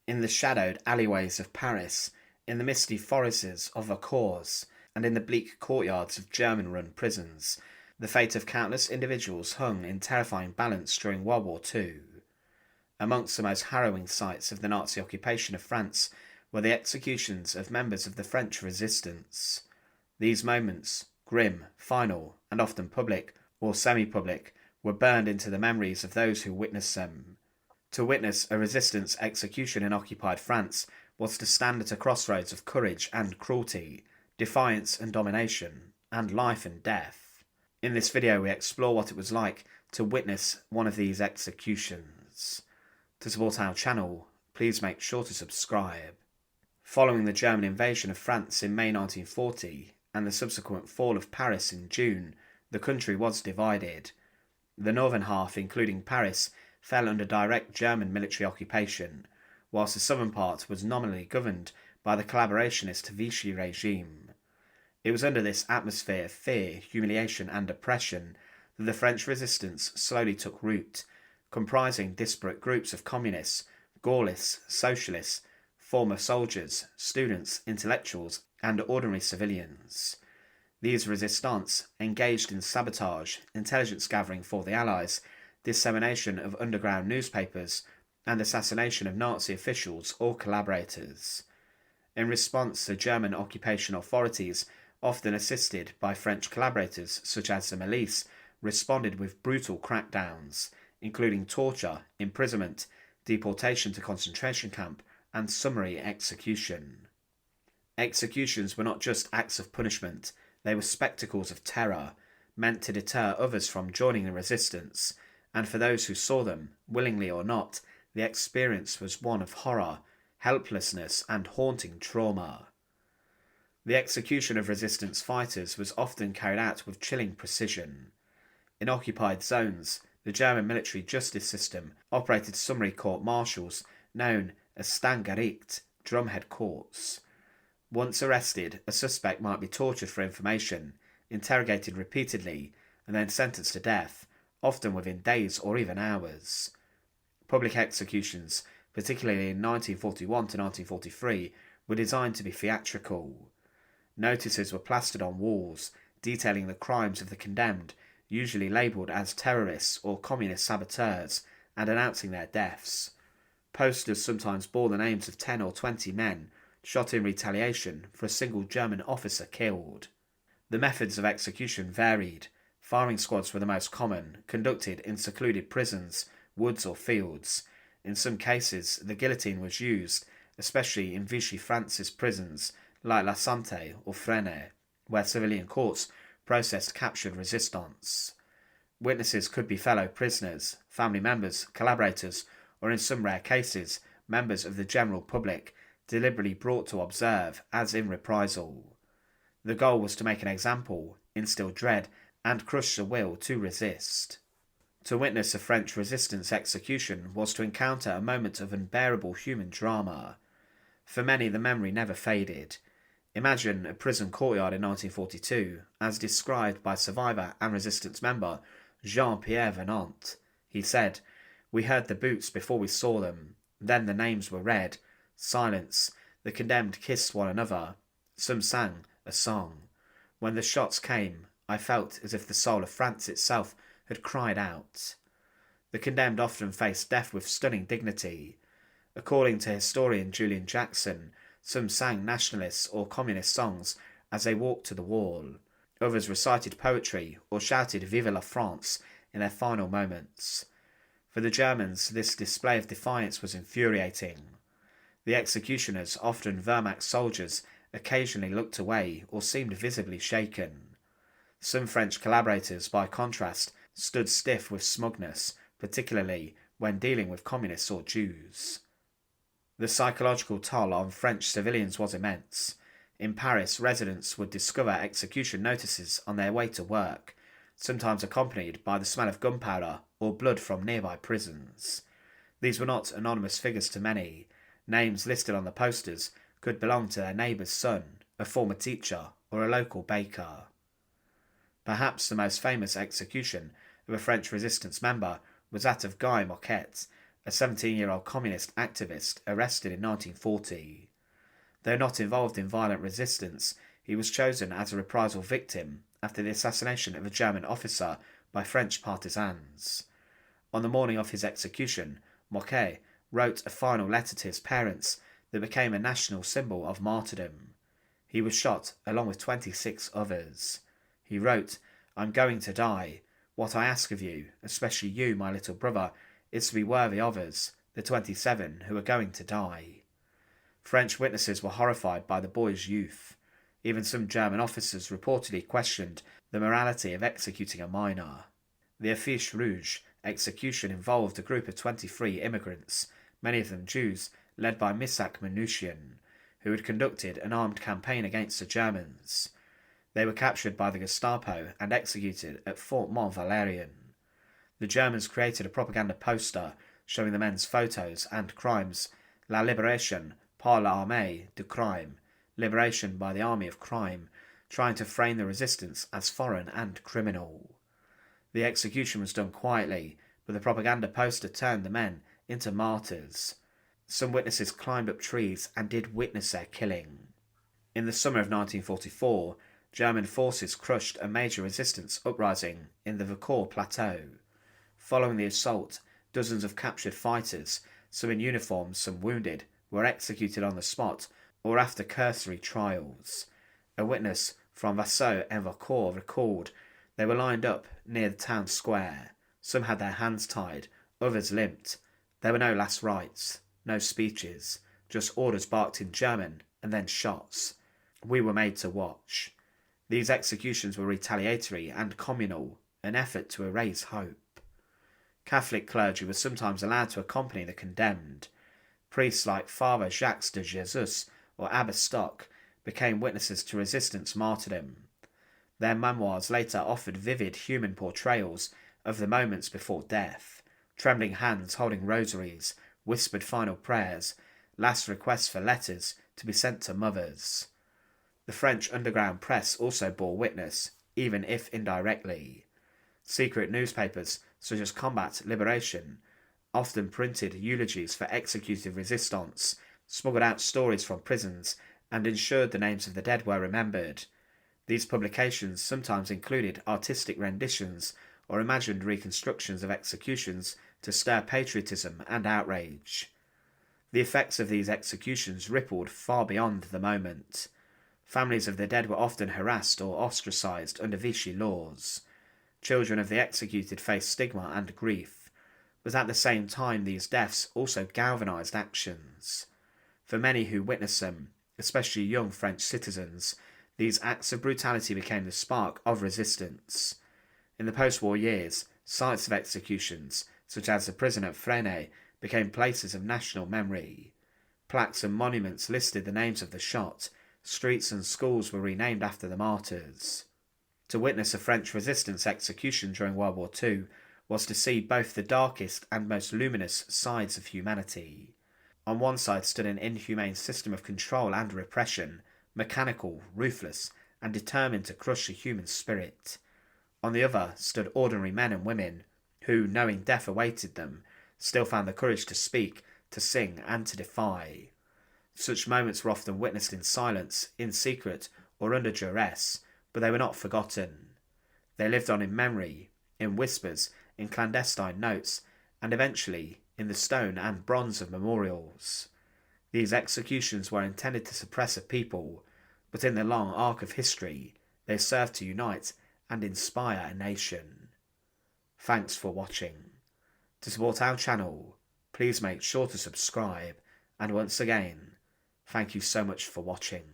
in the shadowed alleyways of Paris, in the misty forests of Vaucours, and in the bleak courtyards of German-run prisons, the fate of countless individuals hung in terrifying balance during World War II. Amongst the most harrowing sights of the Nazi occupation of France were the executions of members of the French resistance. These moments, grim, final, and often public or semi-public, were burned into the memories of those who witnessed them. To witness a resistance execution in occupied France was to stand at a crossroads of courage and cruelty, defiance and domination, and life and death. In this video we explore what it was like to witness one of these executions. To support our channel, please make sure to subscribe. Following the German invasion of France in May 1940 and the subsequent fall of Paris in June, the country was divided. The northern half, including Paris, fell under direct German military occupation, whilst the southern part was nominally governed by the collaborationist Vichy regime. It was under this atmosphere of fear, humiliation and oppression that the French resistance slowly took root, comprising disparate groups of communists, Gaullists, socialists, former soldiers, students, intellectuals and ordinary civilians. These resistants engaged in sabotage, intelligence gathering for the Allies, dissemination of underground newspapers, and assassination of Nazi officials or collaborators. In response, the German occupation authorities, often assisted by French collaborators such as the milice, responded with brutal crackdowns, including torture, imprisonment, deportation to concentration camp, and summary execution. Executions were not just acts of punishment, they were spectacles of terror, meant to deter others from joining the resistance, and for those who saw them, willingly or not, the experience was one of horror, helplessness, and haunting trauma. The execution of resistance fighters was often carried out with chilling precision. In occupied zones, the German military justice system operated summary court-martials known as Standgericht, drumhead courts. Once arrested, a suspect might be tortured for information, interrogated repeatedly, and then sentenced to death, often within days or even hours. Public executions, particularly in 1941 to 1943, were designed to be theatrical. Notices were plastered on walls, detailing the crimes of the condemned, usually labelled as terrorists or communist saboteurs, and announcing their deaths. Posters sometimes bore the names of 10 or 20 men, shot in retaliation for a single German officer killed. The methods of execution varied. Firing squads were the most common, conducted in secluded prisons, woods or fields. In some cases, the guillotine was used, especially in Vichy France's prisons like La Santé or Fresnes, where civilian courts processed captured resistants. Witnesses could be fellow prisoners, family members, collaborators, or in some rare cases, members of the general public, deliberately brought to observe as in reprisal. The goal was to make an example, instill dread, and crush the will to resist. To witness a French resistance execution was to encounter a moment of unbearable human drama. For many, the memory never faded. Imagine a prison courtyard in 1942, as described by survivor and resistance member Jean-Pierre Venant. He said, "We heard the boots before we saw them. Then the names were read. Silence. The condemned kissed one another. Some sang a song. When the shots came, I felt as if the soul of France itself had cried out." The condemned often faced death with stunning dignity. According to historian Julian Jackson, some sang nationalist or communist songs as they walked to the wall. Others recited poetry or shouted Vive la France in their final moments. For the Germans, this display of defiance was infuriating. The executioners, often Wehrmacht soldiers, occasionally looked away or seemed visibly shaken. Some French collaborators, by contrast, stood stiff with smugness, particularly when dealing with communists or Jews. The psychological toll on French civilians was immense. In Paris, residents would discover execution notices on their way to work, sometimes accompanied by the smell of gunpowder or blood from nearby prisons. These were not anonymous figures to many. Names listed on the posters could belong to their neighbour's son, a former teacher, or a local baker. Perhaps the most famous execution of a French resistance member was that of Marquette, a 17-year-old communist activist arrested in 1940. Though not involved in violent resistance, he was chosen as a reprisal victim after the assassination of a German officer by French partisans. On the morning of his execution, Marquette wrote a final letter to his parents that became a national symbol of martyrdom. He was shot along with 26 others. He wrote, "I'm going to die. What I ask of you, especially you, my little brother, is to be worthy of us, the 27 who are going to die." French witnesses were horrified by the boy's youth. Even some German officers reportedly questioned the morality of executing a minor. The Aish Rouge execution involved a group of 23 immigrants, many of them Jews, led by Misak Manouchian, who had conducted an armed campaign against the Germans. They were captured by the Gestapo and executed at Fort Mont Valérien. The Germans created a propaganda poster showing the men's photos and crimes: La Libération par l'armée du crime, liberation by the army of crime, trying to frame the resistance as foreign and criminal. The execution was done quietly, but the propaganda poster turned the men into martyrs. Some witnesses climbed up trees and did witness their killing. In the summer of 1944, German forces crushed a major resistance uprising in the Vercors Plateau. Following the assault, dozens of captured fighters, some in uniform, some wounded, were executed on the spot or after cursory trials. A witness from Vassaux and Vercors recalled they were lined up near the town square. Some had their hands tied, others limped. There were no last rites, no speeches, just orders barked in German and then shots. We were made to watch. These executions were retaliatory and communal, an effort to erase hope. Catholic clergy were sometimes allowed to accompany the condemned. Priests like Father Jacques de Jesus or Abbe Stock became witnesses to resistance martyrdom. Their memoirs later offered vivid human portrayals of the moments before death: trembling hands holding rosaries, whispered final prayers, last requests for letters to be sent to mothers. The French underground press also bore witness, even if indirectly. Secret newspapers such as Combat Liberation often printed eulogies for executive resistance, smuggled out stories from prisons, and ensured the names of the dead were remembered. These publications sometimes included artistic renditions or imagined reconstructions of executions to stir patriotism and outrage. The effects of these executions rippled far beyond the moment. Families of the dead were often harassed or ostracised under Vichy laws. Children of the executed faced stigma and grief, but at the same time these deaths also galvanised actions. For many who witnessed them, especially young French citizens, these acts of brutality became the spark of resistance. In the post-war years, sites of executions, such as the prison at Fresnes, became places of national memory. Plaques and monuments listed the names of the shot. Streets and schools were renamed after the martyrs. To witness a French resistance execution during World War II was to see both the darkest and most luminous sides of humanity. On one side stood an inhumane system of control and repression, mechanical, ruthless, and determined to crush the human spirit. On the other stood ordinary men and women who, knowing death awaited them, still found the courage to speak, to sing, and to defy. Such moments were often witnessed in silence, in secret, or under duress, but they were not forgotten. They lived on in memory, in whispers, in clandestine notes, and eventually in the stone and bronze of memorials. These executions were intended to suppress a people, but in the long arc of history, they served to unite and inspire a nation. Thanks for watching. To support our channel, please make sure to subscribe, and once again, thank you so much for watching.